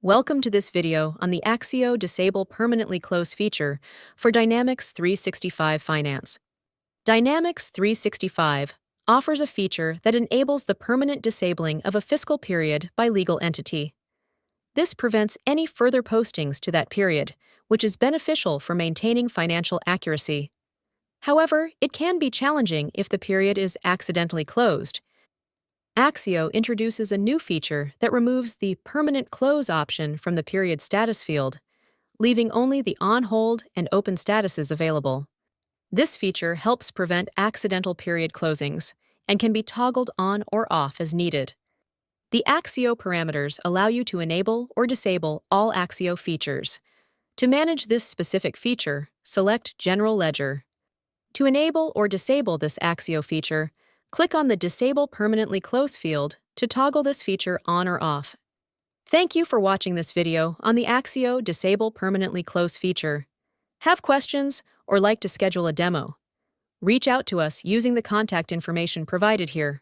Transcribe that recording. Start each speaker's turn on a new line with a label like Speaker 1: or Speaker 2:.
Speaker 1: Welcome to this video on the AXIO Disable Permanently Close feature for Dynamics 365 Finance. Dynamics 365 offers a feature that enables the permanent disabling of a fiscal period by legal entity. This prevents any further postings to that period, which is beneficial for maintaining financial accuracy. However, it can be challenging if the period is accidentally closed. AXIO introduces a new feature that removes the Permanent Close option from the period status field, leaving only the On Hold and Open statuses available. This feature helps prevent accidental period closings and can be toggled on or off as needed. The AXIO parameters allow you to enable or disable all AXIO features. To manage this specific feature, select General Ledger. To enable or disable this AXIO feature, click on the Disable Permanently Close field to toggle this feature on or off. Thank you for watching this video on the AXIO Disable Permanently Close feature. Have questions or like to schedule a demo? Reach out to us using the contact information provided here.